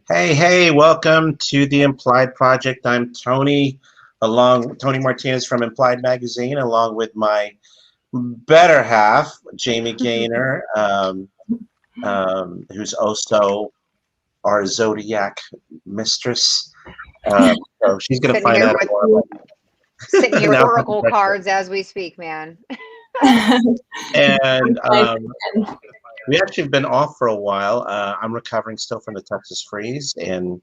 Hey, welcome to the Implied Project. I'm Tony, Tony Martinez from Implied Magazine, along with my better half, Jamie Gaynor, who's also our Zodiac mistress. So she's going to Sitting find here out with more. sitting here with Now, oracle cards as we speak, man. and we actually have been off for a while. I'm recovering still from the Texas freeze, and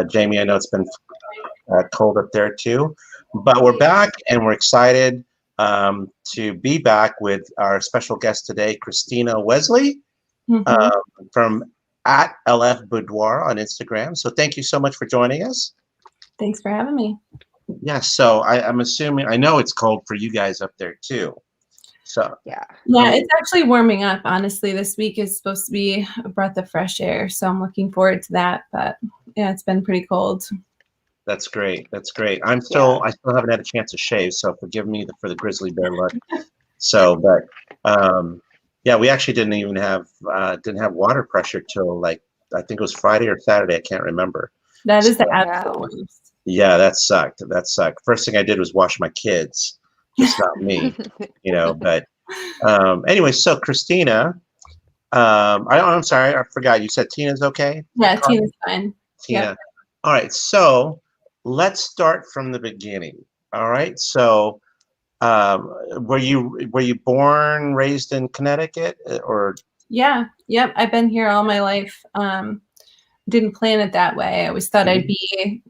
Jamie, I know it's been cold up there too, but we're back and we're excited to be back with our special guest today, Christina Wesley, from at LF Boudoir on Instagram. So thank you so much for joining us. Thanks for having me. Yes, so I'm assuming, I know it's cold for you guys up there too. So Yeah, it's actually warming up. Honestly, this week is supposed to be a breath of fresh air, so I'm looking forward to that. But yeah, it's been pretty cold. That's great. That's great. I still haven't had a chance to shave, so forgive me for the grizzly bear look. So, but yeah, we actually didn't have water pressure till like I think it was Friday or Saturday. I can't remember. That is the Wow. absolute worst. Yeah, that sucked. That sucked. First thing I did was wash my kids, just not me, But anyway, so Christina, I'm sorry, I forgot. You said Tina's okay? Yeah, Tina's fine. Tina. Yep. All right, so let's start from the beginning. All right, so were you born, raised in Connecticut, or? Yeah, yep. I've been here all my life. Didn't plan it that way. I always thought I'd be,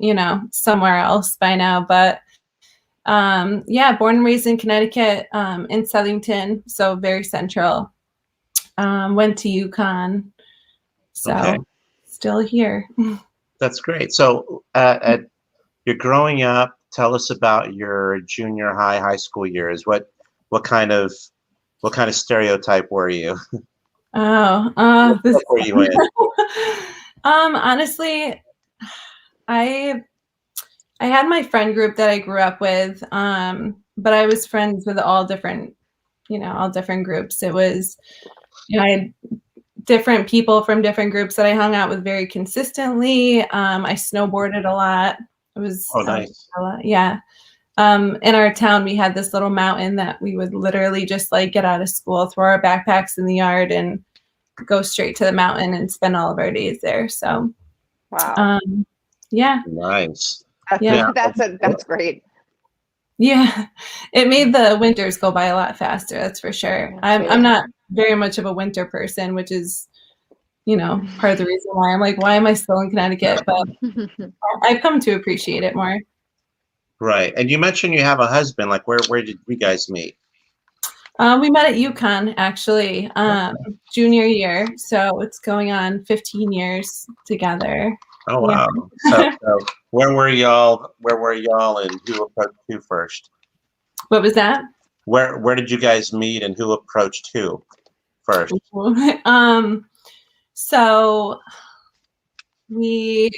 somewhere else by now. But yeah, born and raised in Connecticut, in Southington, so very central. Went to UConn, so still here. That's great. So you're growing up. Tell us about your junior high school years. What kind of stereotype were you? Oh, What were you in? Honestly, I had my friend group that I grew up with, but I was friends with all different groups. It was, I had different people from different groups that I hung out with very consistently. I snowboarded a lot. It was nice. Yeah. In our town, we had this little mountain that we would literally just like get out of school, throw our backpacks in the yard, and go straight to the mountain and spend all of our days there. So, wow, yeah, nice. That's great. Yeah, it made the winters go by a lot faster. That's for sure. I'm not very much of a winter person, which is, part of the reason why I'm like, why am I still in Connecticut? But I've come to appreciate it more. Right. And you mentioned you have a husband. Like, where did you guys meet? We met at UConn, actually, junior year. So it's going on 15 years together. Oh, wow. So where were y'all, and who approached who first? What was that? Where did you guys meet and who approached who first? So we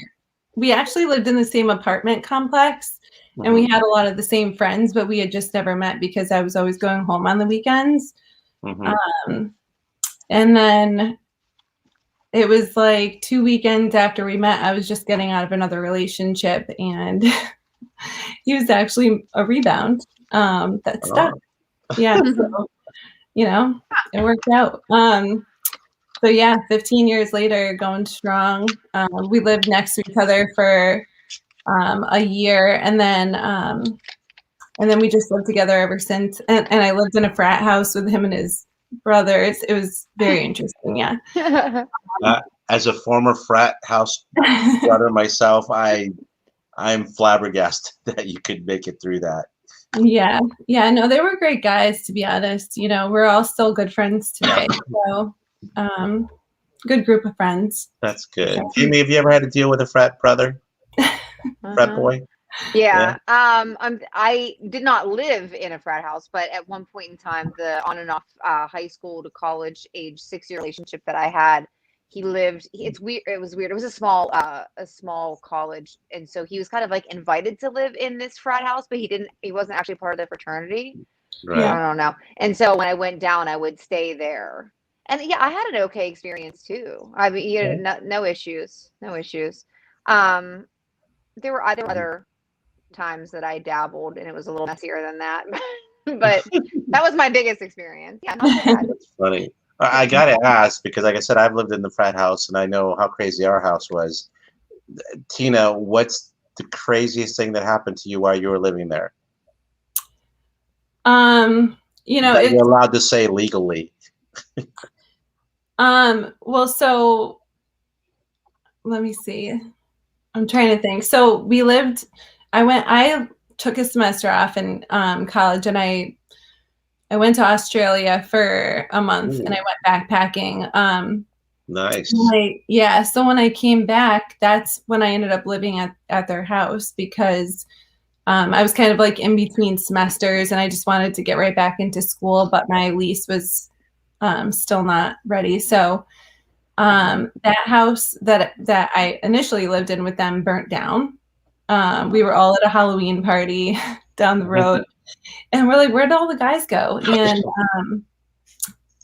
actually lived in the same apartment complex, and we had a lot of the same friends, but we had just never met because I was always going home on the weekends. And then it was like 2 weekends after we met, I was just getting out of another relationship, and he was actually a rebound that stuck. Yeah, so, it worked out. So yeah, 15 years later, going strong. We lived next to each other for a year, and then we just lived together ever since. And I lived in a frat house with him and his brothers. It was very interesting. Yeah. As a former frat house brother myself, I'm flabbergasted that you could make it through that. Yeah. No, they were great guys, to be honest. We're all still good friends today. So, good group of friends. That's good. Jamie, have you ever had to deal with a frat brother? Frat boy? Yeah. I did not live in a frat house, but at one point in time, the on and off high school to college age 6-year relationship that I had, it's weird. It was weird. It was a small college. And so he was kind of like invited to live in this frat house, but he wasn't actually part of the fraternity. Right. I don't know. And so when I went down, I would stay there. And yeah, I had an okay experience too. I mean, you know, no issues, no issues. There were other times that I dabbled, and it was a little messier than that. But that was my biggest experience. Yeah, not so bad. That's funny. I gotta ask because, like I said, I've lived in the frat house, and I know how crazy our house was. Tina, what's the craziest thing that happened to you while you were living there? You know, that you're allowed to say legally. Well, so let me see. I'm trying to think. So we lived, I took a semester off in college, and I went to Australia for a month. And I went backpacking. Nice. Yeah. So when I came back, that's when I ended up living at their house, because I was kind of like in between semesters, and I just wanted to get right back into school, but my lease was still not ready. So that house that I initially lived in with them burnt down. We were all at a Halloween party down the road, and we're like, where'd all the guys go?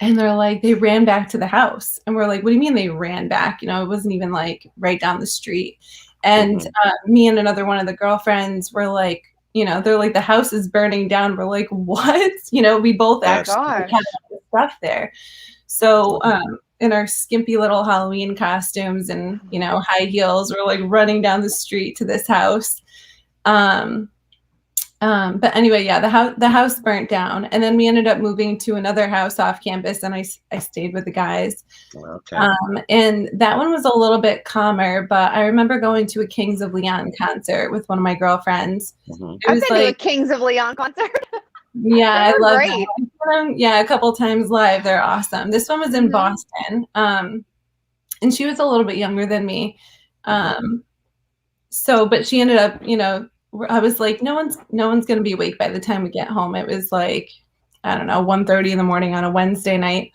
And they're like, they ran back to the house. And we're like, what do you mean they ran back? You know, it wasn't even like right down the street. And me and another one of the girlfriends were like, you know, they're like, the house is burning down. We're like, what? You know, we both actually had stuff there. So in our skimpy little Halloween costumes and, you know, high heels, we're like running down the street to this house. But anyway, yeah, the house burnt down, and then we ended up moving to another house off campus, and I stayed with the guys. Okay. And that one was a little bit calmer, but I remember going to a Kings of Leon concert with one of my girlfriends. I've been to a Kings of Leon concert. Yeah, I love them. Yeah, a couple times live. They're awesome. This one was in Boston. And she was a little bit younger than me. So, but she ended up, you know, I was like, no one's going to be awake by the time we get home. It was like, I don't know, 1:30 in the morning on a Wednesday night.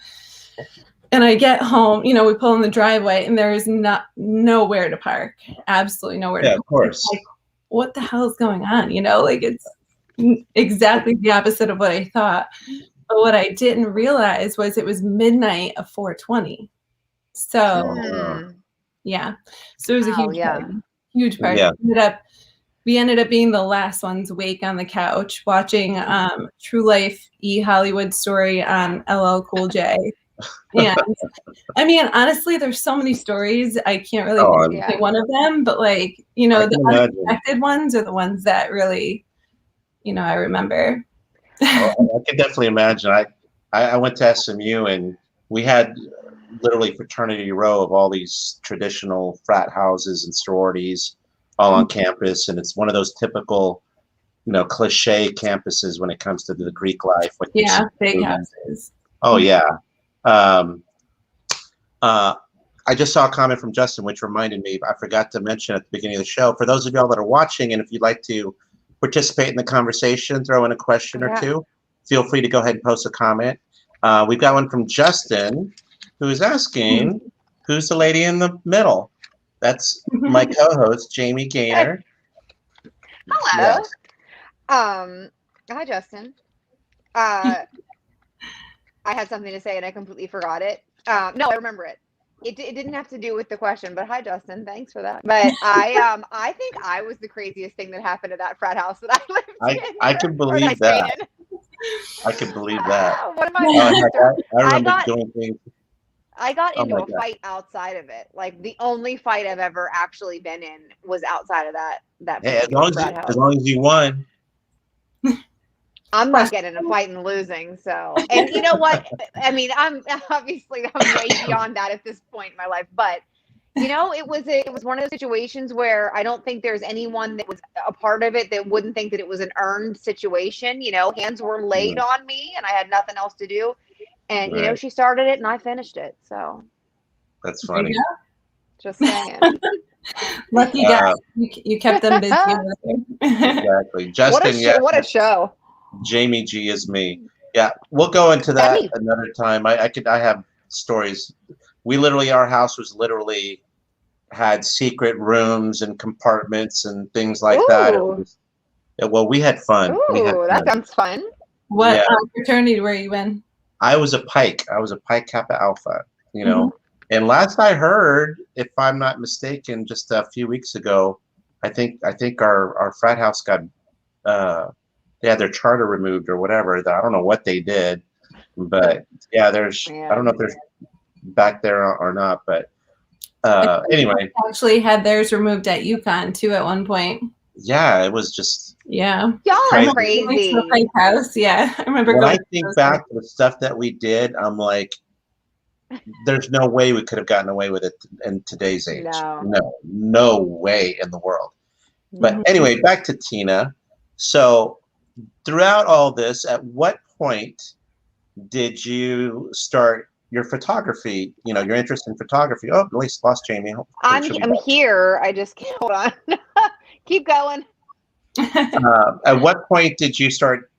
And I get home, you know, we pull in the driveway, and there is nowhere to park. Absolutely nowhere to park. Of course. Like, what the hell is going on? You know, like, it's exactly the opposite of what I thought. But what I didn't realize was it was midnight of 4/20. So, yeah. So it was a huge party. Yeah. We ended up being the last ones awake on the couch watching True Life Hollywood Story on LL Cool J. And I mean, honestly, there's so many stories. I can't really pick one of them, but like, you know, the unexpected ones are the ones that really, you know, I remember. I can definitely imagine. I went to SMU, and we had literally fraternity row of all these traditional frat houses and sororities all on campus, and it's one of those typical, you know, cliche campuses when it comes to the Greek life. Big houses. Oh yeah. I just saw a comment from Justin, which reminded me, I forgot to mention at the beginning of the show, for those of y'all that are watching, and if you'd like to participate in the conversation, throw in a question or two, feel free to go ahead and post a comment. We've got one from Justin, who is asking, who's the lady in the middle? That's my co-host, Jamie Gaynor. Hello. Yes. Hi, Justin. I had something to say and I completely forgot it. No, I remember it. It didn't have to do with the question, but hi, Justin. Thanks for that. But I think I was the craziest thing that happened at that frat house that I lived in. I can believe that. I can believe that. What am I? I remember doing things. I got into a fight outside of it. Like, the only fight I've ever actually been in was outside of that. Hey, as long as you won. I'm not getting a fight and losing. So, and you know what? I mean, I'm obviously way beyond that at this point in my life. But you know, it was one of those situations where I don't think there's anyone that was a part of it that wouldn't think that it was an earned situation. You know, hands were laid on me, and I had nothing else to do. And, you know, she started it and I finished it. So that's funny. Just saying. Lucky guy. You kept them busy. Exactly. Justin, what a show. Jamie G is me. Yeah, we'll go into that another time. I have stories. Our house was literally had secret rooms and compartments and things like that. Well, we had fun. Ooh, that sounds fun. What fraternity were you in? I was a Pike. I was a Pike Kappa Alpha, you know. And last I heard, if I'm not mistaken, just a few weeks ago, I think our frat house got they had their charter removed or whatever. I don't know what they did, but yeah, there's I don't know if there's back there or not, but anyway, actually had theirs removed at UConn too at one point. Yeah, it was just yeah. Y'all crazy. are crazy. House. Yeah, I remember. When I think back to the stuff that we did, I'm like, there's no way we could have gotten away with it in today's age. No way in the world. But anyway, back to Tina. So throughout all this, at what point did you start your photography? You know, your interest in photography. Oh, at least lost Jamie. I'm here. I just can't hold on. Keep going. At what point did you start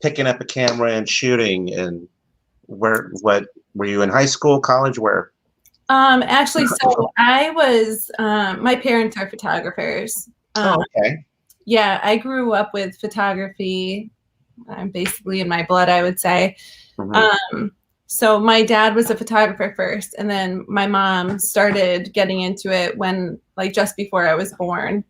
picking up a camera and shooting? And what were you in high school, college? Where? Actually, so I was. My parents are photographers. Okay. Yeah, I grew up with photography. Basically in my blood, I would say. So my dad was a photographer first, and then my mom started getting into it when, like, just before I was born.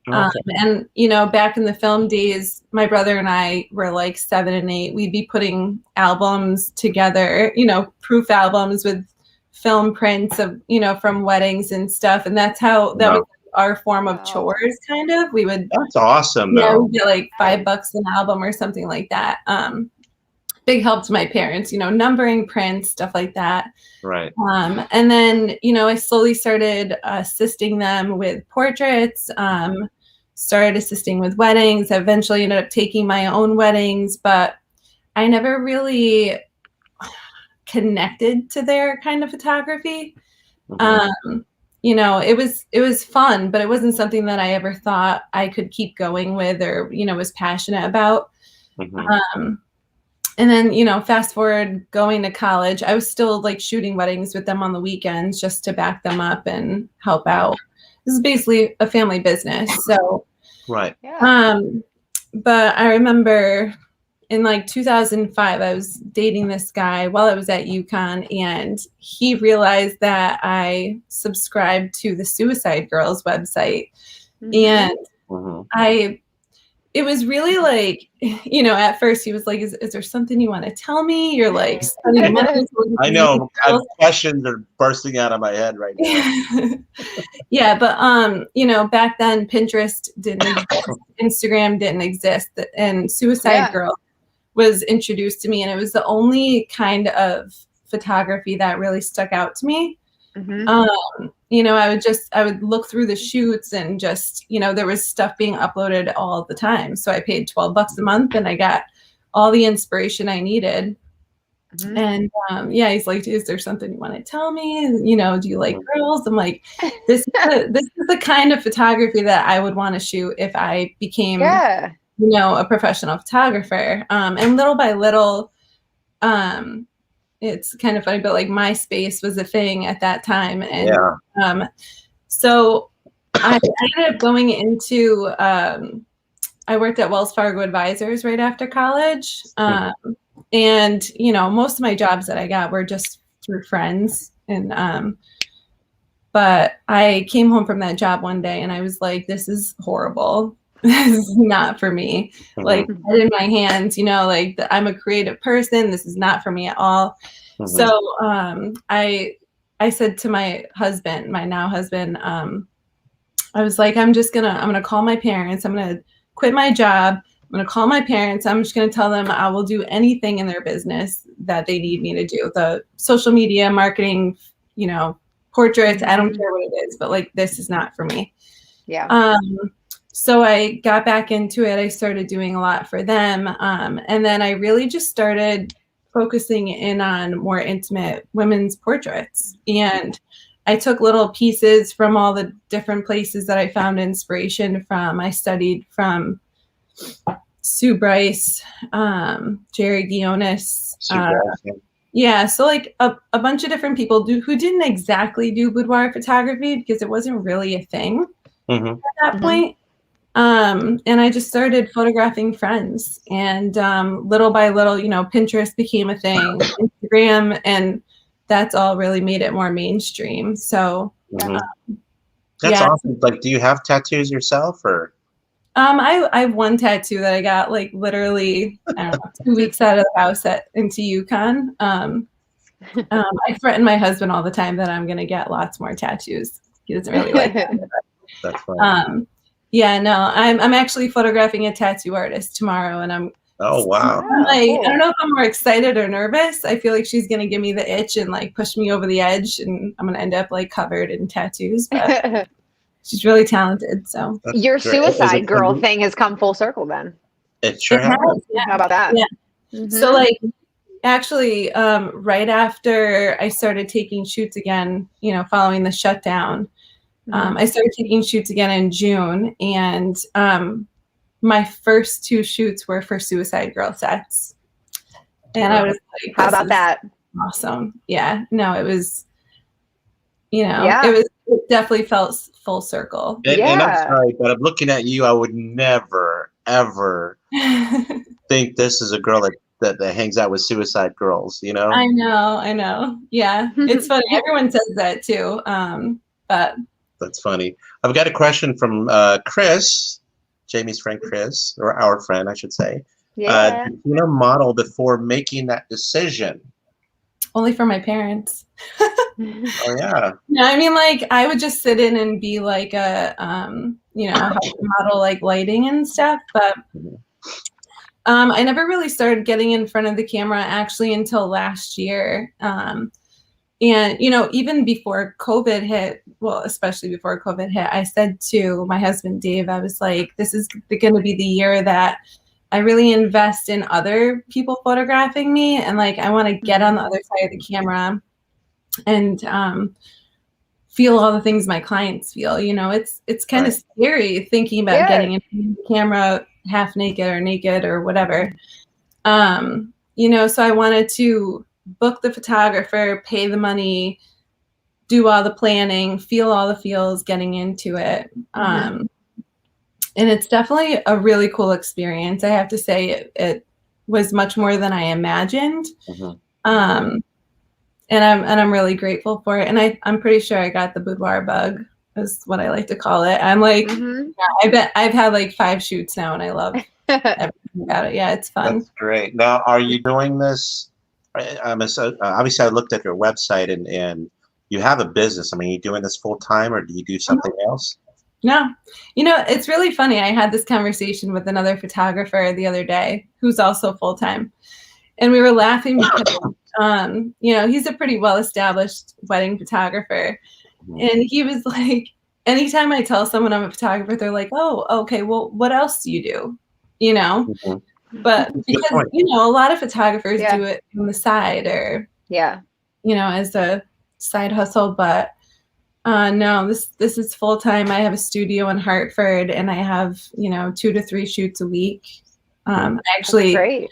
And, you know, back in the film days, my brother and I were like 7 and 8. We'd be putting albums together, you know, proof albums with film prints of, you know, from weddings and stuff. And that's how that was our form of chores, kind of. We would. That's awesome. Yeah, we'd get like $5 an album or something like that. Big help to my parents, you know, numbering prints, stuff like that. Right. And then, you know, I slowly started assisting them with portraits, started assisting with weddings. I eventually ended up taking my own weddings, but I never really connected to their kind of photography. You know, it was fun, but it wasn't something that I ever thought I could keep going with or, you know, was passionate about. And then, you know, fast forward going to college, I was still like shooting weddings with them on the weekends just to back them up and help out. This is basically a family business. So, right. But I remember in like 2005, I was dating this guy while I was at UConn, and he realized that I subscribed to the Suicide Girls website. And it was really like, you know, at first he was like, is there something you want to tell me? You're like, I know. Questions are bursting out of my head right now. Yeah, but you know, back then Pinterest didn't exist, Instagram didn't exist, and Suicide Girl was introduced to me, and it was the only kind of photography that really stuck out to me. You know, I would look through the shoots and just, you know, there was stuff being uploaded all the time. So I paid $12 a month and I got all the inspiration I needed. And yeah, he's like, is there something you want to tell me? And, you know, do you like girls? I'm like, this is the kind of photography that I would want to shoot if I became, you know, a professional photographer. And little by little, it's kind of funny, but like MySpace was a thing at that time. And so I ended up going into, I worked at Wells Fargo Advisors right after college. And, you know, most of my jobs that I got were just through friends. And, but I came home from that job one day and I was like, this is horrible. This is not for me. Like, head in my hands, you know, like I'm a creative person. This is not for me at all. So I said to my husband, my now husband, I was like, I'm gonna call my parents. I'm gonna quit my job. I'm gonna call my parents. I'm just gonna tell them I will do anything in their business that they need me to do. The social media, marketing, you know, portraits. I don't care what it is, but like, this is not for me. So I got back into it. I started doing a lot for them. And then I really just started focusing in on more intimate women's portraits. And I took little pieces from all the different places that I found inspiration from. I studied from Sue Bryce, Jerry Guionis. Yeah, so like a bunch of different people who didn't exactly do boudoir photography because it wasn't really a thing at that point. And I just started photographing friends, and little by little, you know, Pinterest became a thing, Instagram, and that's all really made it more mainstream. So Mhm. That's yeah. awesome. Like, do you have tattoos yourself, or? I have one tattoo that I got like literally, I don't know, 2 weeks out of the house into Yukon. I threaten my husband all the time that I'm gonna get lots more tattoos. He doesn't really like them. That's funny. Yeah, no, I'm actually photographing a tattoo artist tomorrow, and I'm Oh wow. like, cool. I don't know if I'm more excited or nervous. I feel like she's gonna give me the itch and like push me over the edge, and I'm gonna end up like covered in tattoos. But she's really talented, so That's Your great. Is it suicide girl something- thing has come full circle then. It sure it has. has, yeah. How about that? Yeah. Mhm. So like actually, right after I started taking shoots again, you know, following the shutdown, I started taking shoots again in June, and my first 2 shoots were for Suicide Girl sets. And I was like, how about that? Awesome. Yeah. No, it was, you know, Yeah. it definitely felt full circle. And I'm Yeah. sorry, but I'm looking at you. I would never, ever think this is a girl that hangs out with suicide girls. You know? I know. Yeah. It's funny. Everyone says that too. But That's funny. I've got a question from Chris, Jamie's friend Chris, or our friend, I should say. Yeah. Did you model before making that decision? only for my parents. Oh yeah. No, I mean, like, I would just sit in and be like a, you know, help model like lighting and stuff. But I never really started getting in front of the camera actually until last year. And, you know, even before COVID hit, well, especially before COVID hit, I said to my husband, Dave, I was like, this is going to be the year that I really invest in other people photographing me. And like, I want to get on the other side of the camera and feel all the things my clients feel. You know, it's kind of scary thinking about getting into the camera half naked or naked or whatever. You know, so I wanted to book the photographer, pay the money, do all the planning, feel all the feels getting into it. And it's definitely a really cool experience. I have to say it was much more than I imagined. And I'm really grateful for it. And I'm pretty sure I got the boudoir bug, is what I like to call it. I'm like, I bet I've had like 5 shoots now, and I love everything about it. Yeah, it's fun. That's great. Now, are you doing this? Obviously, I looked at your website, and you have a business. I mean, are you doing this full time, or do you do something else? No, you know, it's really funny. I had this conversation with another photographer the other day who's also full time, and we were laughing because, you know, he's a pretty well-established wedding photographer, and he was like, anytime I tell someone I'm a photographer, they're like, oh, okay, well, what else do you do? You know, but because, you know, a lot of photographers do it on the side or, you know, as a side hustle, but no, this is full time. I have a studio in Hartford, and I have, you know, 2 to 3 shoots a week. I actually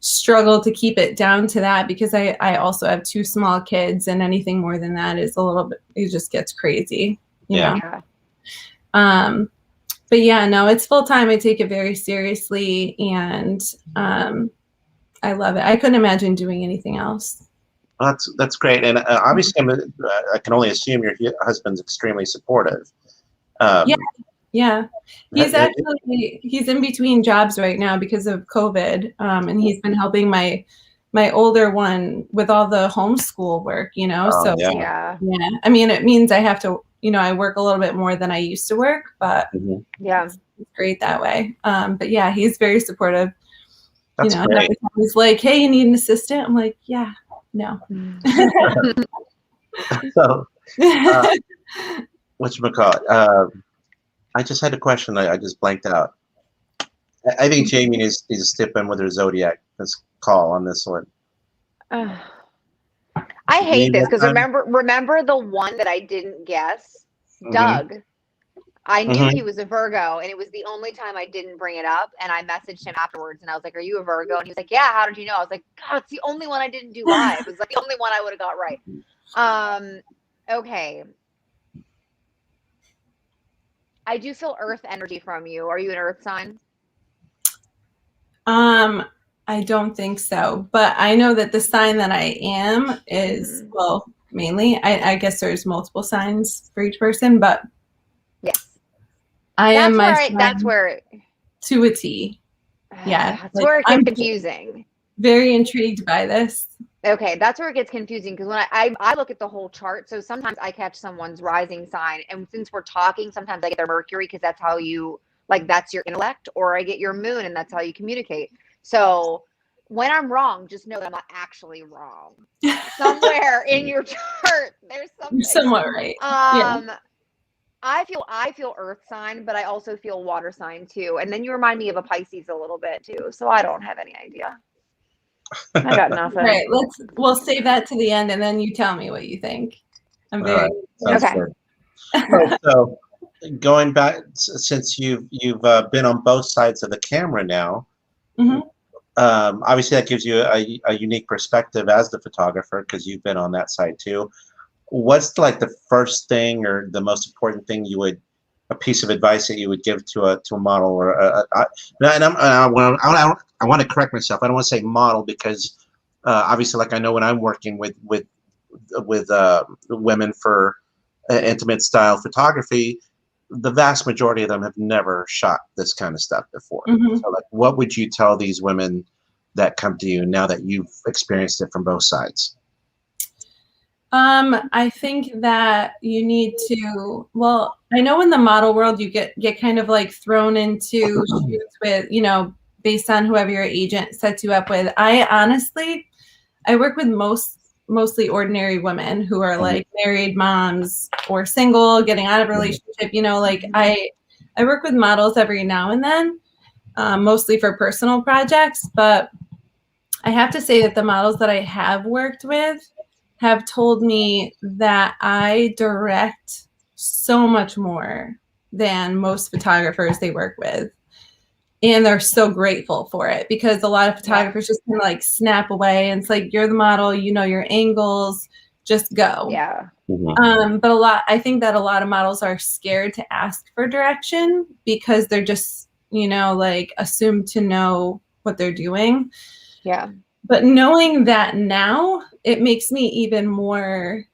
struggle to keep it down to that because I also have 2 small kids, and anything more than that is a little bit, it just gets crazy, you know? But yeah, no, it's full time. I take it very seriously, and I love it. I couldn't imagine doing anything else. That's great. And obviously, I can only assume your husband's extremely supportive. Yeah. He's in between jobs right now because of COVID. And he's been helping my older one with all the homeschool work, you know? Yeah. I mean, it means I have to, you know, I work a little bit more than I used to work, but it's great that way. But yeah, he's very supportive. That's you know, great. He's like, hey, you need an assistant? I'm like, yeah, no. So, whatchamacallit? I just had a question. I just blanked out. I think Jamie needs to step in with her Zodiac call on this one. I hate this because remember the one that I didn't guess? Doug. I knew he was a Virgo, and it was the only time I didn't bring it up. And I messaged him afterwards, and I was like, "Are you a Virgo?" And he was like, "Yeah." How did you know? I was like, "God, it's the only one I didn't do live. It was like the only one I would have got right." Okay. I do feel earth energy from you. Are you an earth sign? I don't think so, but I know that the sign that I am is, well, mainly, I guess there's multiple signs for each person, but yes, I am my that's where to a T. Yeah, that's like, where it gets I'm confusing. very intrigued by this. Okay, that's where it gets confusing because when I look at the whole chart, so sometimes I catch someone's rising sign, and since we're talking, sometimes I get their Mercury because that's how you like that's your intellect, or I get your moon and that's how you communicate. So when I'm wrong, just know that I'm not actually wrong. Somewhere in your chart, there's something. You're somewhat right. Yeah. I feel earth sign, but I also feel water sign too. And then you remind me of a Pisces a little bit too. So I don't have any idea. I got nothing. Right. We'll save that to the end, and then you tell me what you think. I'm very okay. So going back, since you've been on both sides of the camera now, obviously that gives you a unique perspective as the photographer because you've been on that side too. What's like the first thing or the most important thing a piece of advice that you would give to a model or I want to correct myself. I don't want to say model because obviously, like I know when I'm working with women for intimate style photography, the vast majority of them have never shot this kind of stuff before. So, like, what would you tell these women that come to you now that you've experienced it from both sides? I think that you need to, well, I know in the model world, you get kind of like thrown into shoots with, based on whoever your agent sets you up with. I work with mostly ordinary women who are like married moms or single, getting out of a relationship, like I work with models every now and then, mostly for personal projects, but I have to say that the models that I have worked with have told me that I direct so much more than most photographers they work with. And they're so grateful for it because a lot of photographers just kind of like snap away and it's like, you're the model, your angles, just go. Yeah. But I think that a lot of models are scared to ask for direction because they're just, like assumed to know what they're doing. Yeah. But knowing that now, it makes me even more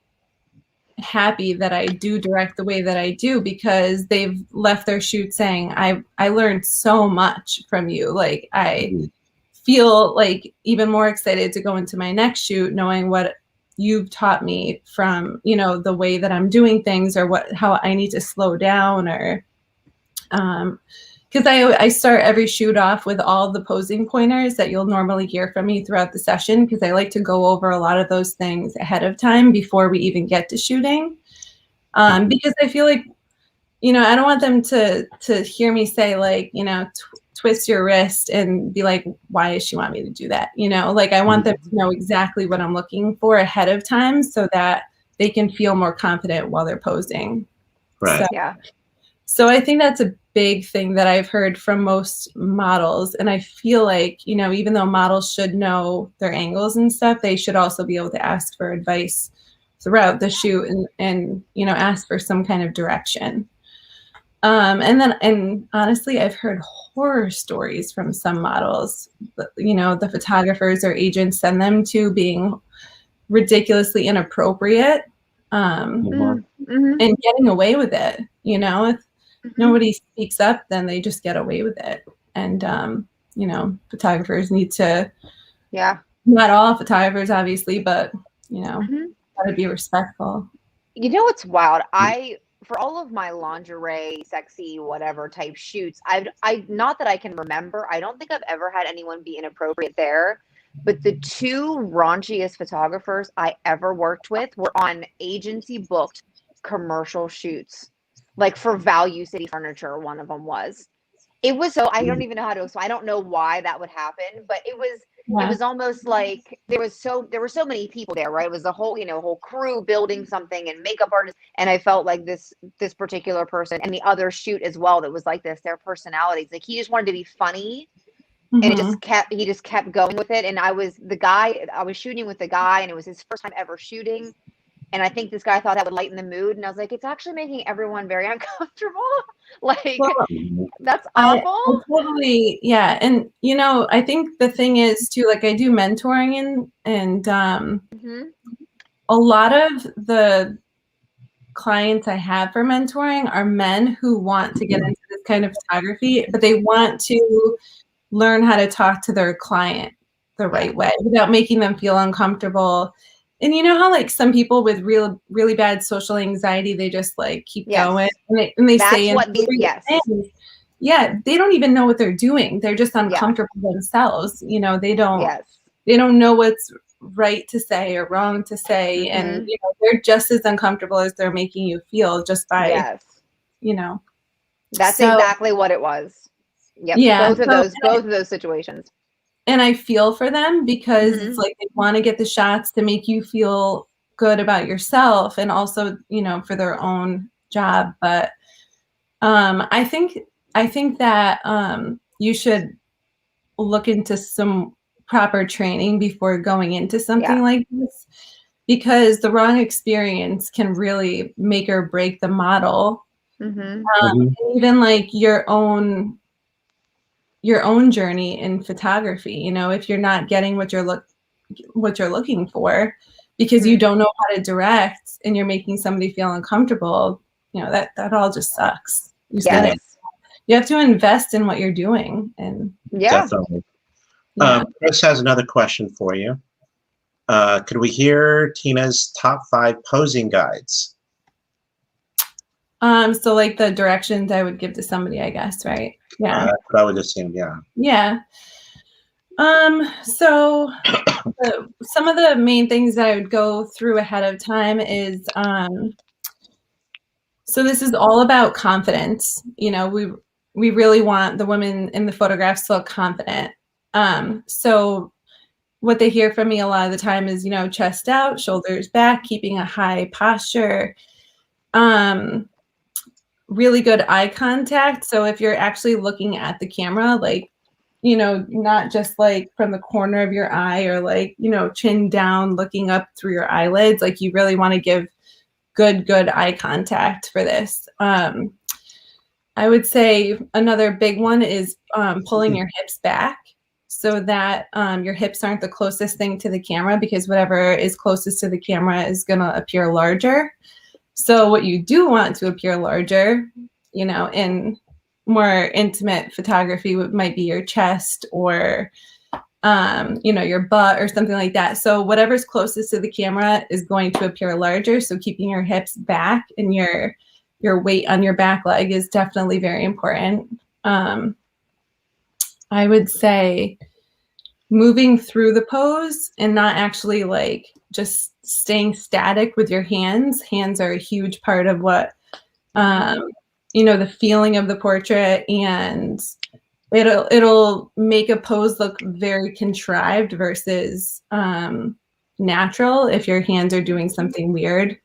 happy that I do direct the way that I do because they've left their shoot saying, I learned so much from you. Like I feel like even more excited to go into my next shoot knowing what you've taught me from, the way that I'm doing things or how I need to slow down or because I start every shoot off with all the posing pointers that you'll normally hear from me throughout the session because I like to go over a lot of those things ahead of time before we even get to shooting. Because I feel like, I don't want them to hear me say like, twist your wrist and be like, why does she want me to do that? Like I want them to know exactly what I'm looking for ahead of time so that they can feel more confident while they're posing. Right. So I think that's a big thing that I've heard from most models. And I feel like, even though models should know their angles and stuff, they should also be able to ask for advice throughout the shoot and ask for some kind of direction. And honestly, I've heard horror stories from some models, the photographers or agents send them to being ridiculously inappropriate and getting away with it. If nobody speaks up, then they just get away with it. And, photographers need to, not all photographers, obviously, but, gotta be respectful. What's wild? For all of my lingerie, sexy, whatever type shoots, I not that I can remember, I don't think I've ever had anyone be inappropriate there. But the two raunchiest photographers I ever worked with were on agency booked commercial shoots, like for Value City Furniture. One of them was. It was so I don't even know how to. So I don't know why that would happen, but it was almost like there were so many people there, right? It was a whole whole crew building something and makeup artists, and I felt like this particular person and the other shoot as well that was like this. Their personalities, like he just wanted to be funny. And he just kept going with it. And I was shooting with the guy and it was his first time ever shooting. And I think this guy thought that would lighten the mood. And I was like, it's actually making everyone very uncomfortable. Like, Well, that's I awful. totally, yeah. And, you know, I think the thing is too, like I do mentoring and a lot of the clients I have for mentoring are men who want to get into this kind of photography, but they want to learn how to talk to their client the right way without making them feel uncomfortable. And you know how like some people with really bad social anxiety, they just like keep going and they That's say what these, things. Yeah, they don't even know what they're doing. They're just uncomfortable themselves. You know, they don't know what's right to say or wrong to say, and you know, they're just as uncomfortable as they're making you feel just by you know. That's exactly what it was. Yep. Yeah, both of those situations. And I feel for them because it's like they want to get the shots to make you feel good about yourself and also, you know, for their own job. But I think that you should look into some proper training before going into something like this, because the wrong experience can really make or break the model. Even like your own journey in photography, you know, if you're not getting what you're looking for because you don't know how to direct and you're making somebody feel uncomfortable, you know, that all just sucks. You have to invest in what you're doing. And definitely. Chris has another question for you. Could we hear Tina's top 5 posing guides? So like the directions I would give to somebody, I guess, right? Yeah. That's what I would assume, Yeah. So some of the main things that I would go through ahead of time is, so this is all about confidence. You know, we really want the women in the photographs to look confident. So what they hear from me a lot of the time is, you know, chest out, shoulders back, keeping a high posture. Really good eye contact. So if you're actually looking at the camera, like, you know, not just like from the corner of your eye or like, you know, chin down, looking up through your eyelids, like you really want to give good eye contact for this. I would say another big one is pulling your hips back so that your hips aren't the closest thing to the camera, because whatever is closest to the camera is going to appear larger. So what you do want to appear larger, you know, in more intimate photography might be your chest or, you know, your butt or something like that. So whatever's closest to the camera is going to appear larger. So keeping your hips back and your weight on your back leg is definitely very important. I would say moving through the pose and not actually like just staying static with your hands. Hands are a huge part of what, you know, the feeling of the portrait, and it'll make a pose look very contrived versus natural if your hands are doing something weird.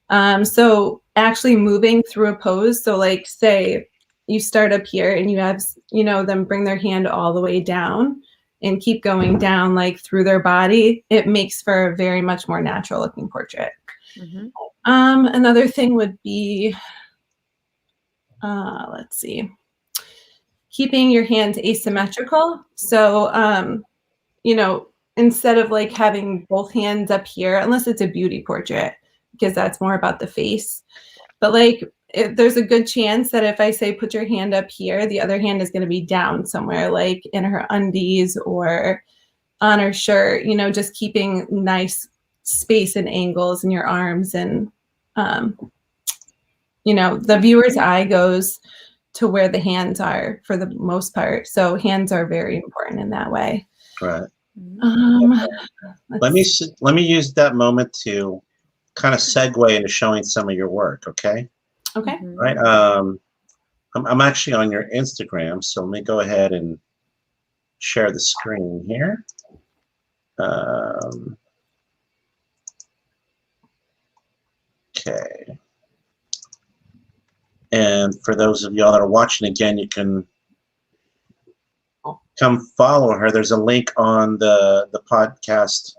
So actually moving through a pose. So like say you start up here and you have, you know, them bring their hand all the way down and keep going down like through their body. It makes for a very much more natural looking portrait. Another thing would be, let's see, keeping your hands asymmetrical. So, you know, instead of like having both hands up here, unless it's a beauty portrait, because that's more about the face. But like, there's a good chance that if I say put your hand up here, the other hand is going to be down somewhere, like in her undies or on her shirt, you know, just keeping nice space and angles in your arms. And, you know, the viewer's eye goes to where the hands are for the most part. So hands are very important in that way. Right. Let me use that moment to kind of segue into showing some of your work, okay? Okay. Right. I'm actually on your Instagram, so let me go ahead and share the screen here. Okay. And for those of y'all that are watching again, you can come follow her. There's a link on the podcast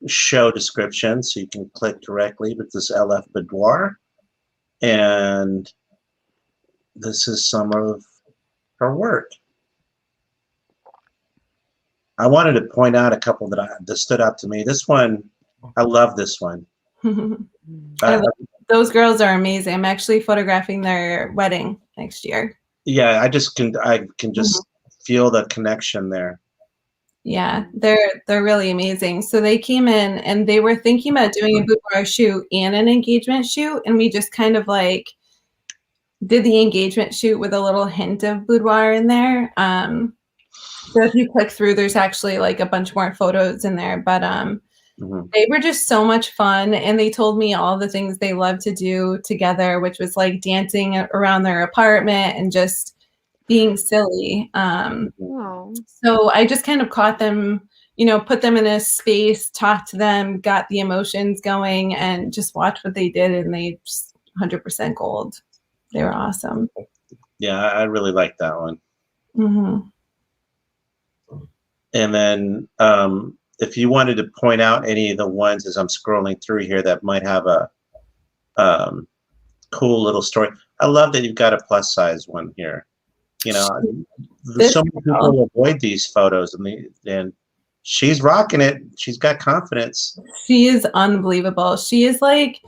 show description, so you can click directly with this LF Boudoir. And this is some of her work. I wanted to point out a couple that stood out to me. This one, I love this one. Those girls are amazing. I'm actually photographing their wedding next year. Yeah, I can just feel the connection there. Yeah, they're really amazing. So they came in and they were thinking about doing a boudoir shoot and an engagement shoot, and we just kind of like did the engagement shoot with a little hint of boudoir in there. So if you click through, there's actually like a bunch more photos in there, but they were just so much fun, and they told me all the things they love to do together, which was like dancing around their apartment and just being silly. So I just kind of caught them, you know, put them in a space, talked to them, got the emotions going, and just watched what they did, and they just 100% gold. They were awesome. Yeah, I really like that one. And then if you wanted to point out any of the ones as I'm scrolling through here that might have a cool little story. I love that you've got a plus size one here. You know, so many people avoid these photos, and she's rocking it. She's got confidence. She is unbelievable. She is like,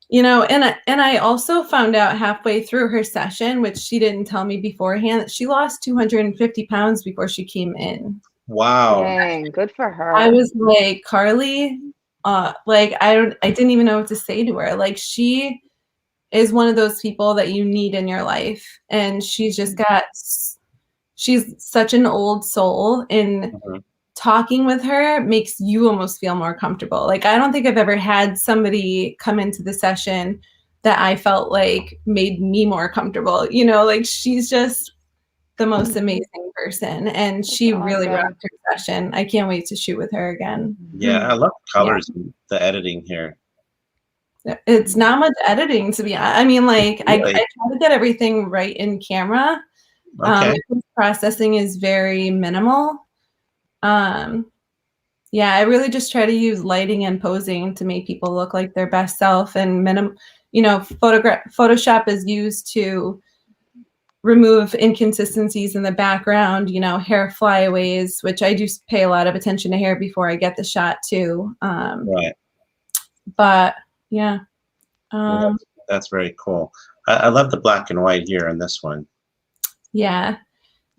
you know, and I also found out halfway through her session, which she didn't tell me beforehand, that she lost 250 pounds before she came in. Wow. Dang, good for her. I was like, Carly, like I didn't even know what to say to her. Like, she is one of those people that you need in your life, and she's just got, she's such an old soul, and talking with her makes you almost feel more comfortable. Like, I don't think I've ever had somebody come into the session that I felt like made me more comfortable. You know, like, she's just the most amazing person, and she really rocked her session. I can't wait to shoot with her again. Yeah, I love the colors and the editing here. It's not much editing, to be honest. I mean, like, I try to get everything right in camera. Processing is very minimal. Yeah, I really just try to use lighting and posing to make people look like their best self, and you know, Photoshop is used to remove inconsistencies in the background, you know, hair flyaways, which I do pay a lot of attention to hair before I get the shot too. Right. But yeah. That's very cool. I love the black and white here in this one. Yeah.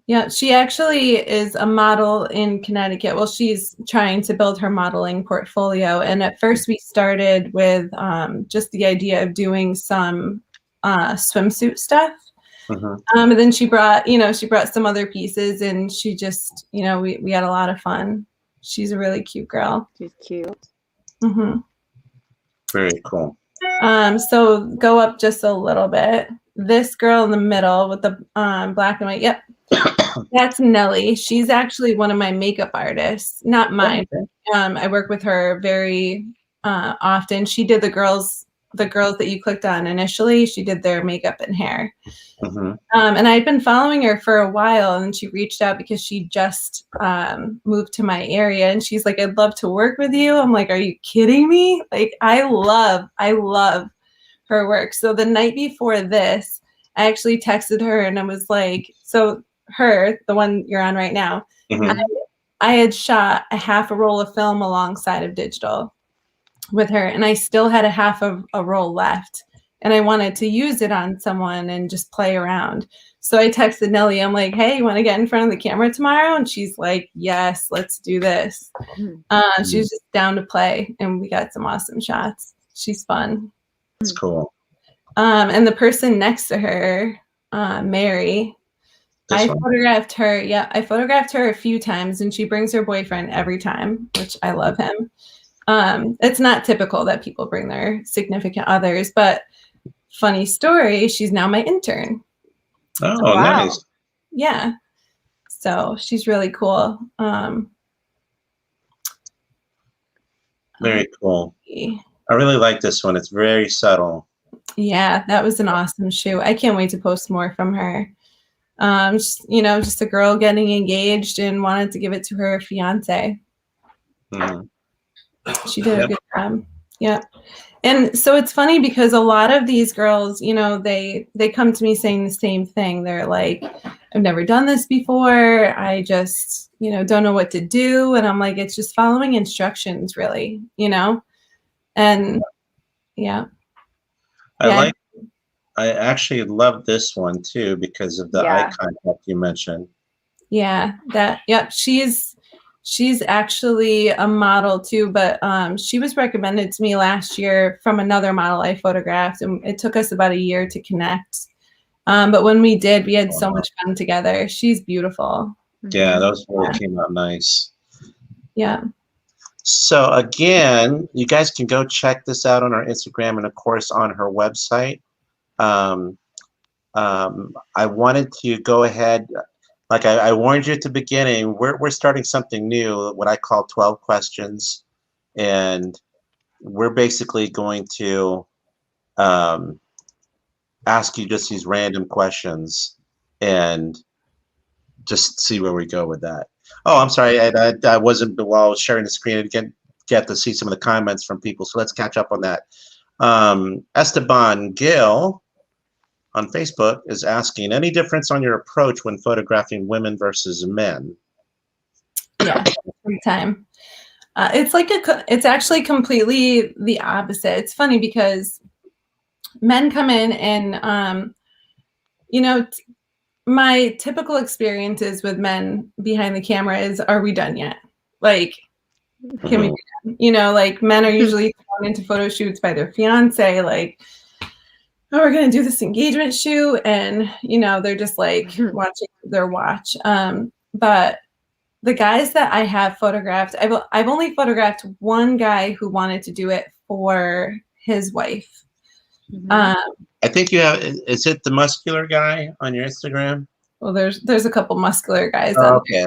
Yeah, she actually is a model in Connecticut. Well, she's trying to build her modeling portfolio. And at first we started with just the idea of doing some swimsuit stuff. And then she brought some other pieces, and she just, you know, we had a lot of fun. She's a really cute girl. She's cute. Very cool. So go up just a little bit. This girl in the middle with the black and white. Yep. That's Nellie. She's actually one of my makeup artists, not mine. I work with her very often. She did the girls that you clicked on initially. She did their makeup and hair. And I'd been following her for a while, and she reached out because she just moved to my area, and she's like, I'd love to work with you. I'm like, are you kidding me? Like, I love her work. So the night before this, I actually texted her, and I was like, so her, the one you're on right now, I had shot a half a roll of film alongside of digital with her, and I still had a half of a roll left, and I wanted to use it on someone and just play around. So I texted Nellie. I'm like, hey, you want to get in front of the camera tomorrow? And she's like, yes, let's do this. She was just down to play, and we got some awesome shots. She's fun. That's cool. And the person next to her, Mary, I photographed her. Yeah, I photographed her a few times, and she brings her boyfriend every time, which I love him. It's not typical that people bring their significant others, but funny story, she's now my intern. Oh, wow. Nice. Yeah. So she's really cool. Very cool. I really like this one. It's very subtle. Yeah, that was an awesome shoot. I can't wait to post more from her. Just a girl getting engaged and wanted to give it to her fiance. She did a good job. Yeah. And so it's funny because a lot of these girls, you know, they come to me saying the same thing. They're like, I've never done this before. I just, you know, don't know what to do. And I'm like, it's just following instructions, really, you know? And yeah. I actually love this one too because of the eye contact you mentioned. Yeah, yep. She's actually a model too, but she was recommended to me last year from another model I photographed, and it took us about a year to connect. But when we did, we had so much fun together. She's beautiful. Yeah, those really came out nice. Yeah. So again, you guys can go check this out on our Instagram and of course on her website. I wanted to go ahead, like I warned you at the beginning, we're starting something new, what I call 12 questions. And we're basically going to ask you just these random questions and just see where we go with that. Oh, I'm sorry, I wasn't, while I was sharing the screen, I didn't get to see some of the comments from people, so let's catch up on that. Esteban Gill on Facebook is asking, any difference on your approach when photographing women versus men? Yeah, every time. It's actually completely the opposite. It's funny because men come in and, you know, my typical experiences with men behind the camera is, are we done yet? Like, can we be done? You know, like men are usually thrown into photo shoots by their fiance, like, oh, we're going to do this engagement shoot. And, you know, they're just like watching their watch. But the guys that I have photographed, I've only photographed one guy who wanted to do it for his wife. I think you have, is it the muscular guy on your Instagram? Well, there's a couple muscular guys. Okay.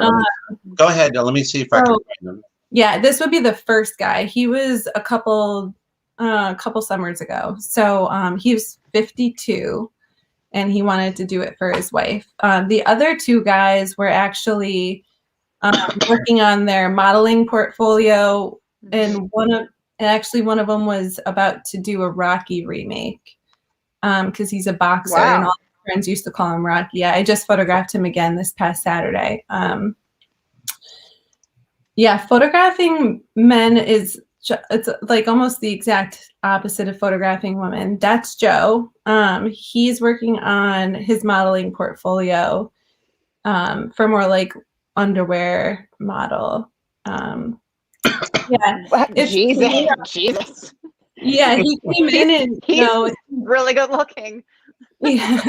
Go ahead. Let me see if I can find them. Yeah, this would be the first guy. He was a couple summers ago. So he was 52 and he wanted to do it for his wife. The other two guys were actually working on their modeling portfolio, and one of them was about to do a Rocky remake because he's a boxer. Wow. And all his friends used to call him Rocky. Yeah, I just photographed him again this past Saturday. Yeah, photographing men it's like almost the exact opposite of photographing women. That's Joe. He's working on his modeling portfolio for more like underwear model. Yeah. Jesus. Yeah, he came in and he's really good looking. Yeah.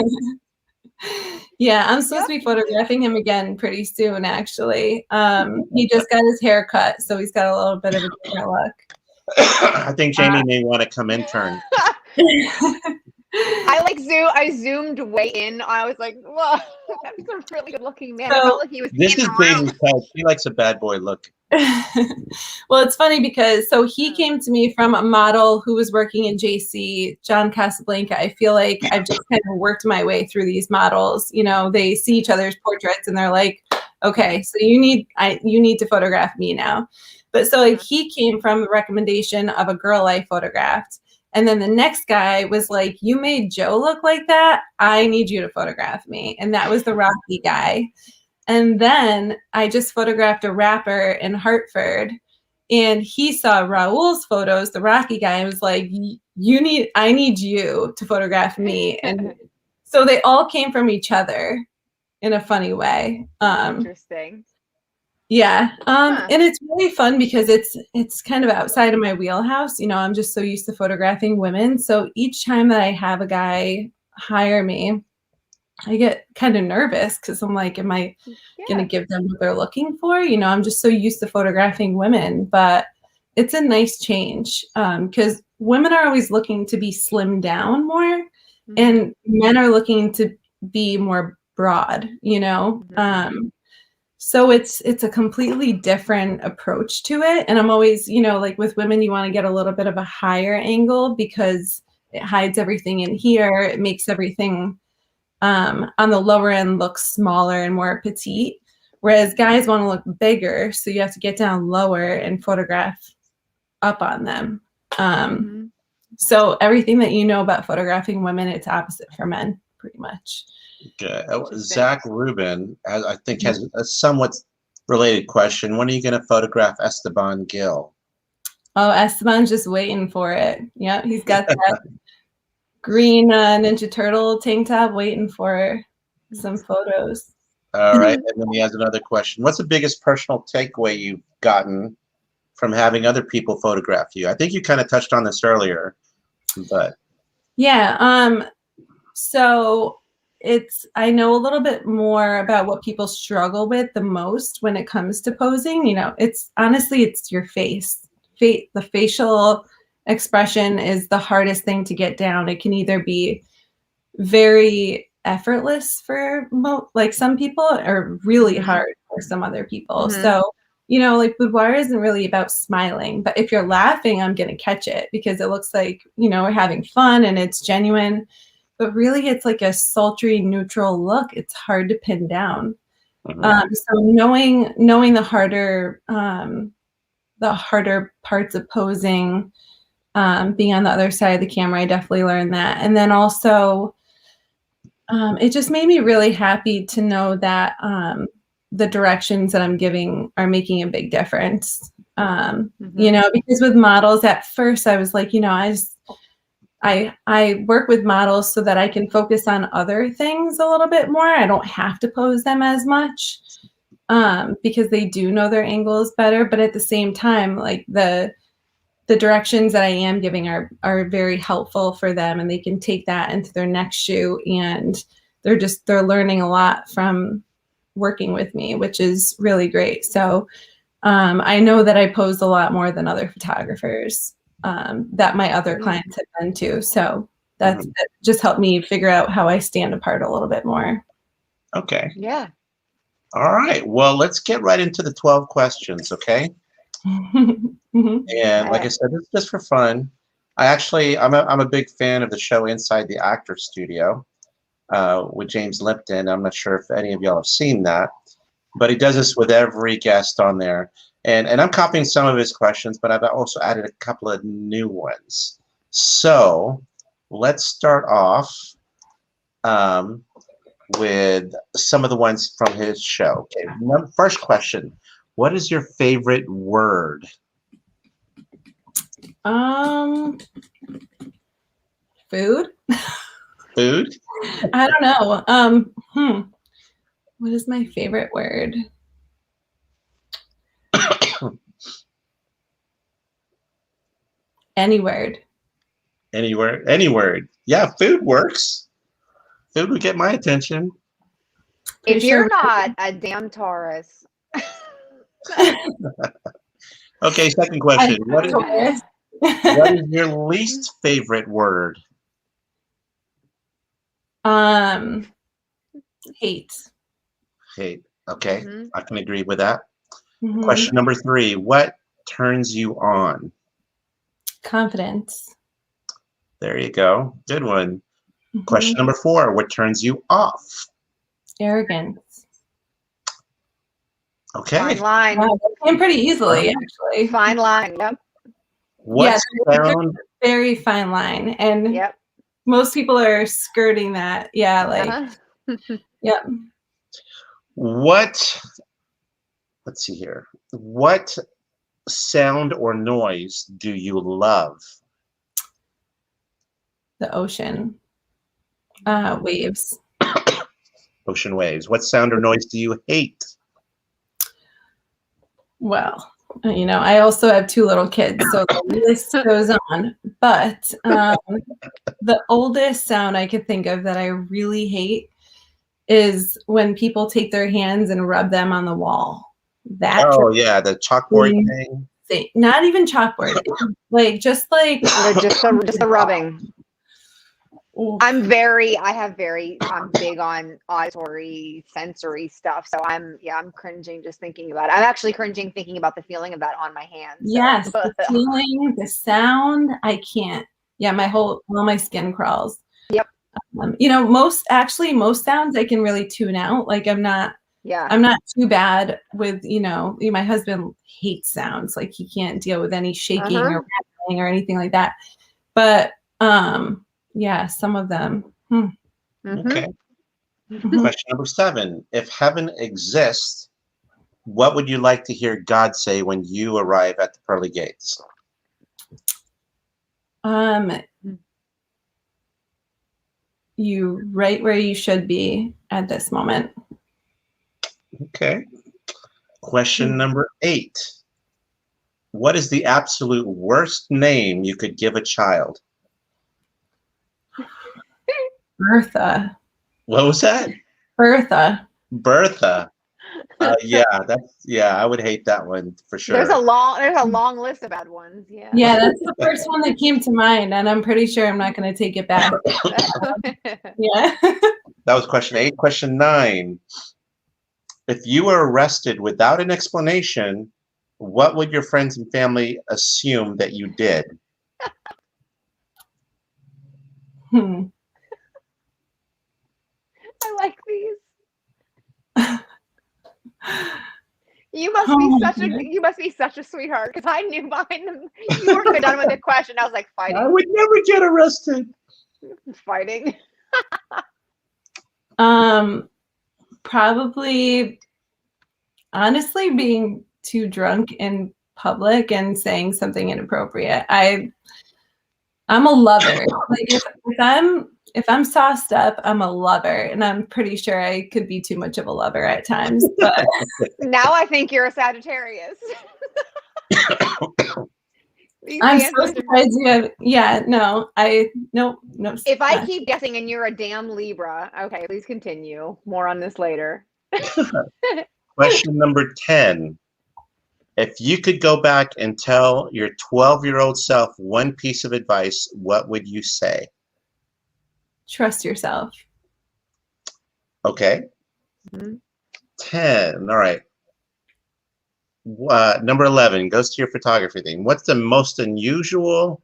Yeah, I'm supposed to be photographing him again pretty soon, actually. He just got his hair cut, so he's got a little bit of a different look. I think Jamie may want to come intern. I zoomed way in. I was like, whoa, that's a really good looking man. So, I felt like he was this is Jamie's type. He likes a bad boy look. Well, it's funny because he came to me from a model who was working in JC, John Casablanca. I feel like I've just kind of worked my way through these models. You know, they see each other's portraits and they're like, okay, so you need to photograph me now. But so like he came from the recommendation of a girl I photographed. And then the next guy was like, you made Joe look like that. I need you to photograph me. And that was the Rocky guy. And then I just photographed a rapper in Hartford, and he saw Raul's photos, the Rocky guy, and was like, I need you to photograph me. And so they all came from each other in a funny way. Interesting. Yeah. And it's really fun because it's kind of outside of my wheelhouse. You know, I'm just so used to photographing women. So each time that I have a guy hire me, I get kind of nervous because I'm like, am I going to give them what they're looking for? You know, I'm just so used to photographing women, but it's a nice change because women are always looking to be slimmed down more, and men are looking to be more broad, you know? So it's a completely different approach to it. And I'm always, you know, like with women, you want to get a little bit of a higher angle because it hides everything in here. It makes everything on the lower end look smaller and more petite, whereas guys want to look bigger, so you have to get down lower and photograph up on them. So everything that you know about photographing women, it's opposite for men, pretty much. Okay. Zach Rubin, I think, has a somewhat related question. When are you going to photograph Esteban Gil? Oh, Esteban's just waiting for it. Yeah, he's got that green Ninja Turtle tank top waiting for some photos. All right. And then he has another question. What's the biggest personal takeaway you've gotten from having other people photograph you? I think you kind of touched on this earlier, but. Yeah. So I know a little bit more about what people struggle with the most when it comes to posing. You know, it's your face. The facial expression is the hardest thing to get down. It can either be very effortless for like some people or really hard for some other people. So, you know, like boudoir isn't really about smiling, but if you're laughing, I'm going to catch it because it looks like, you know, we're having fun and it's genuine, but really it's like a sultry, neutral look. It's hard to pin down. So knowing the harder parts of posing, being on the other side of the camera, I definitely learned that. And then also, it just made me really happy to know that the directions that I'm giving are making a big difference. You know, because with models at first I was like, you know, I work with models so that I can focus on other things a little bit more. I don't have to pose them as much because they do know their angles better. But at the same time, like the directions that I am giving are very helpful for them, and they can take that into their next shoot, and they're learning a lot from working with me, which is really great. So I know that I posed a lot more than other photographers that my other clients have been too. So that just helped me figure out how I stand apart a little bit more. Okay. Yeah. All right. Well, let's get right into the 12 questions, okay? And like I said, it's just for fun. I'm a big fan of the show Inside the Actor Studio with James Lipton. I'm not sure if any of y'all have seen that, but he does this with every guest on there. And I'm copying some of his questions, but I've also added a couple of new ones. So let's start off with some of the ones from his show. Okay, first question. What is your favorite word? Food. Food? I don't know. What is my favorite word? Any word. Any word. Any word. Yeah, food works. Food would get my attention. If you're not a damn Taurus. Okay, second question. What is your least favorite word? Hate. Hate. Okay, I can agree with that. Question number 3. What turns you on? Confidence. There you go. Good one. Question number 4. What turns you off? Arrogance. Okay. Fine line. Wow, that came pretty easily, actually. Fine line. Yep. What sound? Very fine line, and most people are skirting that. Yeah, like. Yep. Let's see here. What sound or noise do you love? The ocean. Waves. Ocean waves. What sound or noise do you hate? Well, you know, I also have 2 little kids, so the list goes on. But the oldest sound I could think of that I really hate is when people take their hands and rub them on the wall. That yeah, the chalkboard thing. Not even chalkboard, like just the rubbing. I'm big on auditory, sensory stuff. So I'm cringing just thinking about it. I'm actually cringing thinking about the feeling of that on my hands. So. Yes, the feeling, the sound, I can't. Yeah, all my skin crawls. Yep. You know, most sounds I can really tune out. Like I'm not Yeah. I'm not too bad with, my husband hates sounds. Like he can't deal with any shaking or rattling or anything like that. But yeah, some of them. Okay. Question number 7. If heaven exists, what would you like to hear God say when you arrive at the pearly gates? You right where you should be at this moment. Okay. Question number 8. What is the absolute worst name you could give a child? Bertha. What was that? Bertha. Bertha. I would hate that one for sure. There's a long list of bad ones. Yeah. Yeah, that's the first one that came to mind, and I'm pretty sure I'm not going to take it back. Yeah. That was question 8. Question 9. If you were arrested without an explanation, what would your friends and family assume that you did? I like these. You must be such a sweetheart, because I knew behind them you weren't even done with the question. I was like, fighting. I would never get arrested. Fighting. Probably, honestly, being too drunk in public and saying something inappropriate. I'm a lover. Like if I'm sauced up, I'm a lover, and I'm pretty sure I could be too much of a lover at times. But now I think you're a Sagittarius. I'm so surprised you have. Yeah, no. No. If I keep guessing and you're a damn Libra, okay, please continue. More on this later. Question number 10. If you could go back and tell your 12-year-old self one piece of advice, what would you say? Trust yourself. Okay. 10. All right. Number 11 goes to your photography thing. What's the most unusual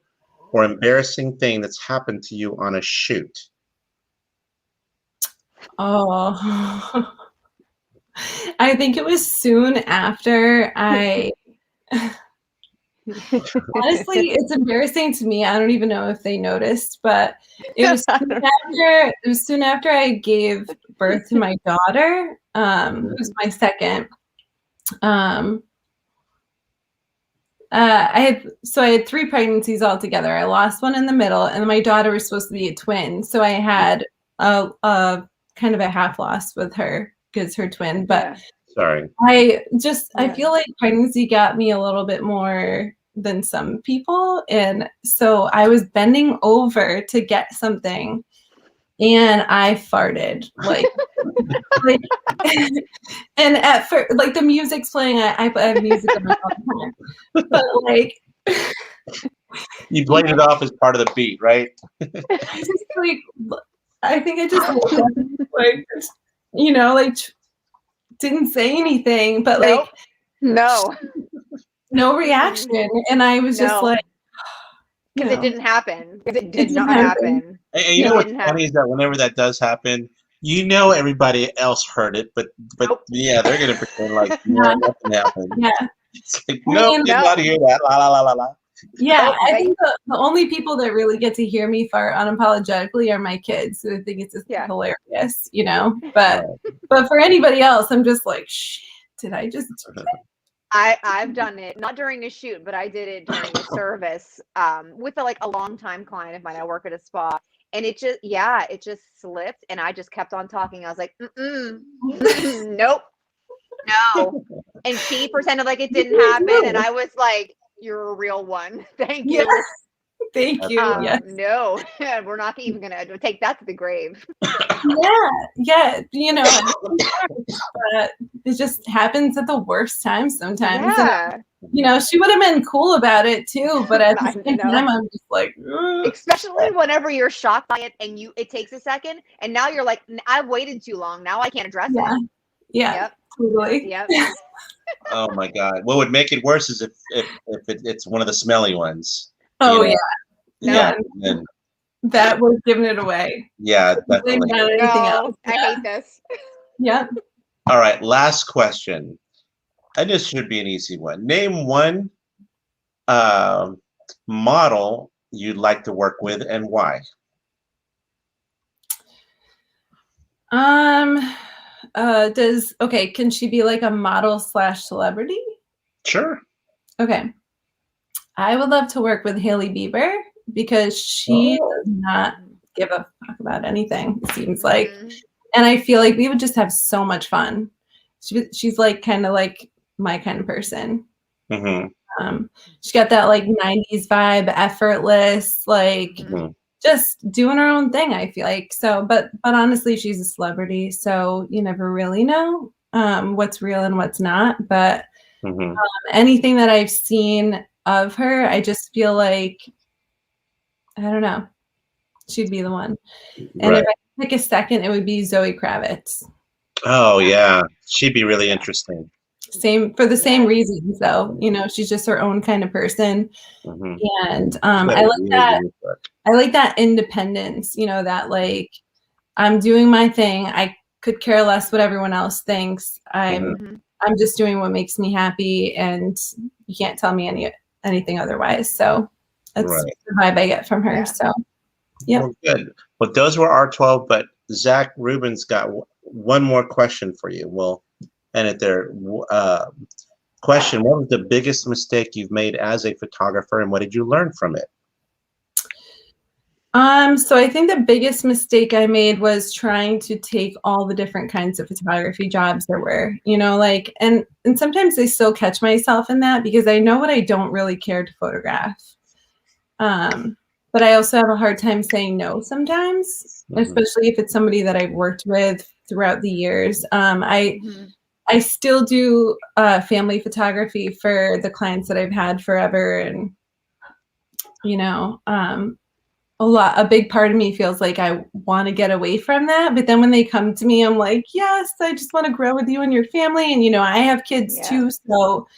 or embarrassing thing that's happened to you on a shoot? Oh, I think it was soon after I. Honestly, it's embarrassing to me. I don't even know if they noticed, but it was soon after I gave birth to my daughter. It was my second. I had 3 pregnancies altogether. I lost one in the middle, and my daughter was supposed to be a twin. So I had a kind of a half loss with her because her twin. But sorry, I feel like pregnancy got me a little bit more than some people, and so I was bending over to get something, and I farted like. And at first, like the music's playing, I have music on all the time, but like you played it off as part of the beat, right? I think I just didn't say anything, but like no reaction, and I was just like, because it didn't happen. Because it did not happen. And you know what's funny is that whenever that does happen, everybody else heard it, but yeah, they're gonna pretend like nothing happened. Yeah. It's like, no, did not hear that. La la la la la. Yeah, I think the only people that really get to hear me fart unapologetically are my kids. So I think it's just hilarious, But for anybody else, I'm just like, shit, did I just? I've done it, not during a shoot, but I did it during a service with a longtime client of mine. I work at a spa. And it just slipped, and I just kept on talking. I was like, nope, no. And she pretended like it didn't happen, and I was like, you're a real one. Thank you. Yes. Thank you. Yes. No, we're not even going to take that to the grave. Yeah. But it just happens at the worst times sometimes. Yeah. And, she would have been cool about it too, but at the same time, I'm just like, ugh. Especially whenever you're shocked by it and it takes a second, and now you're like, I've waited too long. Now I can't address it. Yeah. Yep. Totally. Yep. Oh my God! What would make it worse is if it's one of the smelly ones. Oh yeah. That was giving it away. Yeah, definitely. Anything else. I hate this. Yep. All right, last question. And this should be an easy one. Name one model you'd like to work with and why. Can she be like a model slash celebrity? Sure. Okay. I would love to work with Hailey Bieber because she does not give a fuck about anything, it seems like. And I feel like we would just have so much fun. She's like kind of like my kind of person. She got that like 90s vibe, effortless, like just doing her own thing, I feel like. So, but honestly, she's a celebrity, so you never really know what's real and what's not. But anything that I've seen of her, I just feel like, I don't know, she'd be the one. And if I could pick a second, it would be Zoe Kravitz. Oh yeah, she'd be really interesting. Same for the same reasons, though. You know, she's just her own kind of person, and I like that. I like that independence. You know, that like I'm doing my thing. I could care less what everyone else thinks. I'm just doing what makes me happy, and you can't tell me anything otherwise. So that's the vibe I get from her. So yeah, well, good. Well, those were our 12, but Zach Rubin's got one more question for you. We'll end it there. Question: what was the biggest mistake you've made as a photographer, and what did you learn from it? So I think the biggest mistake I made was trying to take all the different kinds of photography jobs there were, you know, like, and sometimes I still catch myself in that because I know what I don't really care to photograph. But I also have a hard time saying no sometimes, especially if it's somebody that I've worked with throughout the years. I still do family photography for the clients that I've had forever. And, you know, a big part of me feels like I want to get away from that. But then when they come to me, I'm like, yes, I just want to grow with you and your family. And, you know, I have kids too. So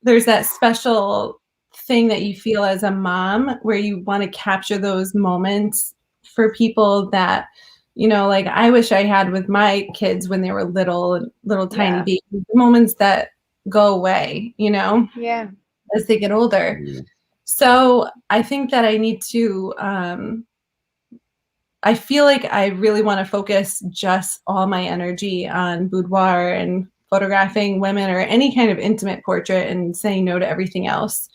there's that special thing that you feel as a mom where you want to capture those moments for people that, you know, like I wish I had with my kids when they were little tiny babies, moments that go away, you know, as they get older. So I think that I need to, I feel like I really want to focus just all my energy on boudoir and photographing women or any kind of intimate portrait and saying no to everything else.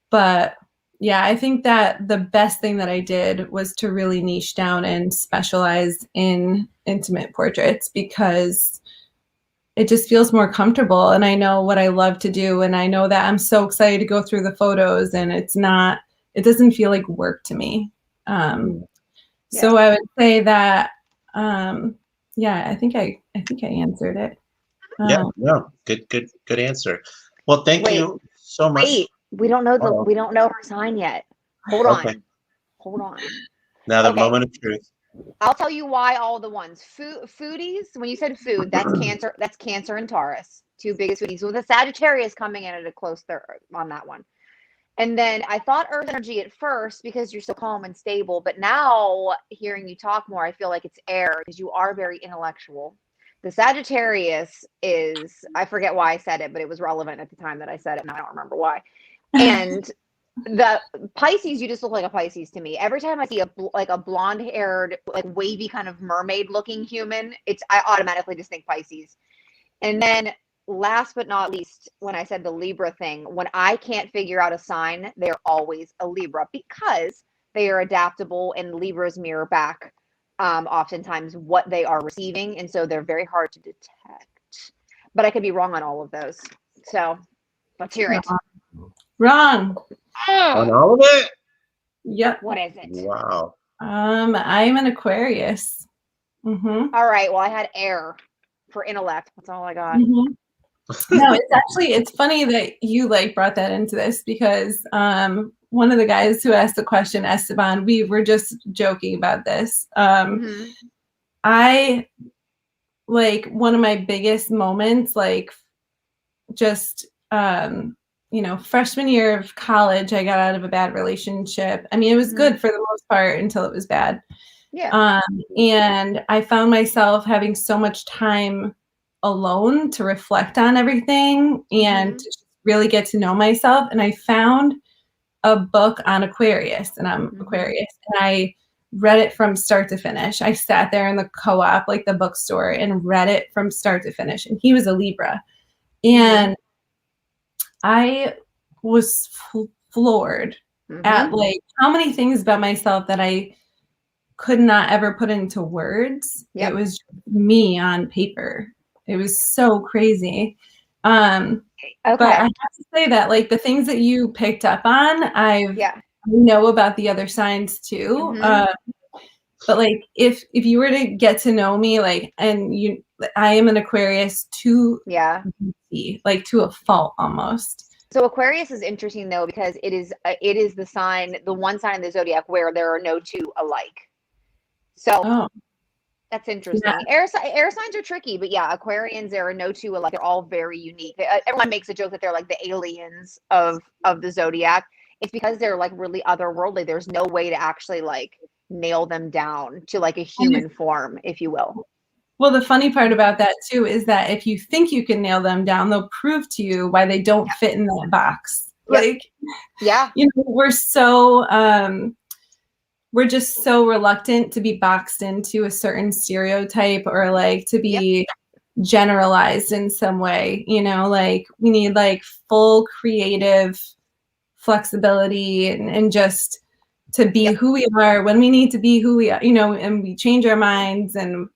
But yeah, I think that the best thing that I did was to really niche down and specialize in intimate portraits because it just feels more comfortable. And I know what I love to do. And I know that I'm so excited to go through the photos and it doesn't feel like work to me. So I would say that, I think I answered it. Good answer. Well, thank you so much. Wait, we don't know we don't know her sign yet. Hold on. Now the moment of truth. I'll tell you why all the ones. Foodies, when you said food, that's Cancer. That's Cancer and Taurus, two biggest foodies. With the Sagittarius coming in at a close third on that one. And then I thought Earth energy at first because you're so calm and stable. But now hearing you talk more, I feel like it's air because you are very intellectual. The Sagittarius is, I forget why I said it, but it was relevant at the time that I said it, and I don't remember why. And the Pisces, you just look like a Pisces to me. Every time I see a blonde-haired, like wavy kind of mermaid-looking human, I automatically just think Pisces. And then last but not least, when I said the Libra thing, when I can't figure out a sign, they're always a Libra because they are adaptable and Libras mirror back oftentimes what they are receiving. And so they're very hard to detect. But I could be wrong on all of those. So let's hear it. Wrong. On all of it? Yep. What is it? Wow. I'm an Aquarius. All right. Well, I had air for intellect. That's all I got. No, it's funny that you brought that into this because one of the guys who asked the question, Esteban, we were just joking about this. I one of my biggest moments, freshman year of college, I got out of a bad relationship. I mean, it was good for the most part until it was bad. Yeah. And I found myself having so much time alone to reflect on everything and to really get to know myself. And I found a book on Aquarius, and I'm Aquarius, and I read it from start to finish. I sat there in the co-op, like the bookstore, and read it from start to finish. And he was a Libra. And I was floored at like how many things about myself that I could not ever put into words. It was me on paper. It was so crazy. But I have to say that like the things that you picked up on, I know about the other signs too. But like if you were to get to know me, like, and I am an Aquarius to like to a fault almost. So Aquarius is interesting though, because it is the sign, the one sign in the zodiac where there are no two alike. So that's interesting. Air signs are tricky, but yeah, Aquarians, there are no two alike. They're all very unique. Everyone makes a joke that they're like the aliens of the zodiac. It's because they're like really otherworldly. There's no way to actually like nail them down to like a human form, if you will. Well, the funny part about that too is that if you think you can nail them down, they'll prove to you why they don't fit in that box. Like, you know, we're just so reluctant to be boxed into a certain stereotype or like to be generalized in some way, you know, like we need like full creative flexibility and just to be who we are when we need to be who we are, you know, and we change our minds and,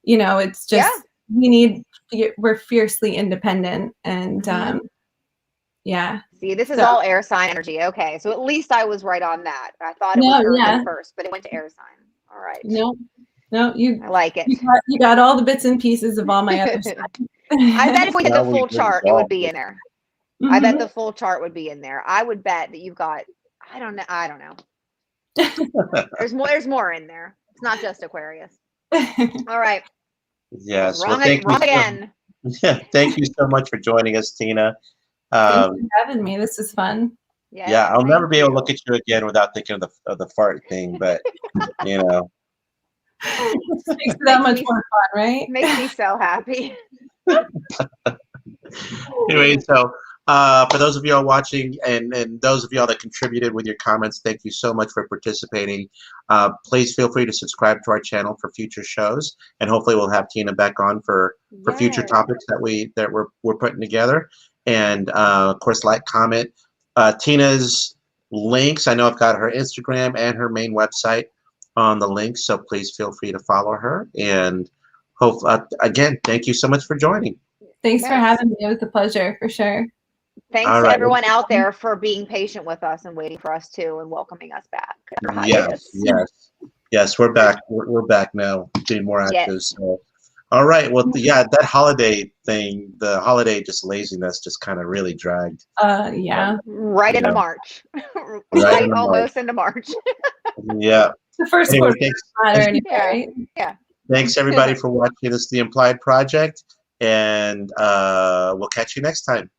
you know, it's just, we're fiercely independent and, See, this is all air sign energy. Okay, so at least I was right on that. I thought it was Earth first, but it went to air sign. All right. No, I like it. You got all the bits and pieces of all my other stuff. I bet if we had the full chart, it would be in there. I bet the full chart would be in there. I would bet that you've got, I don't know. There's more in there. It's not just Aquarius. All right. Yes. Wrong again. Thank you so much for joining us, Tina. Thanks for having me. This is fun. Yeah, I'll never be able to look at you again without thinking of the fart thing, but you know. It makes it that much more fun, right? Makes me so happy. Anyway, so for those of you all watching and those of you all that contributed with your comments, thank you so much for participating. Please feel free to subscribe to our channel for future shows, and hopefully we'll have Tina back on for future topics that we're putting together. And of course, like, comment. Tina's links, I know I've got her Instagram and her main website on the links, so please feel free to follow her. And hope again, thank you so much for joining. Thanks for having me. It was a pleasure, for sure. Thanks to everyone out there for being patient with us and waiting for us too, and welcoming us back. Yes, we're back. We're back now, being more active. So. All right. Well, that holiday thing, the holiday just laziness just kind of really dragged. Right into March. Right almost into March. Yeah. The first quarter doesn't matter anymore, right? Yeah. Thanks everybody for watching. This is the Implied Project, and we'll catch you next time.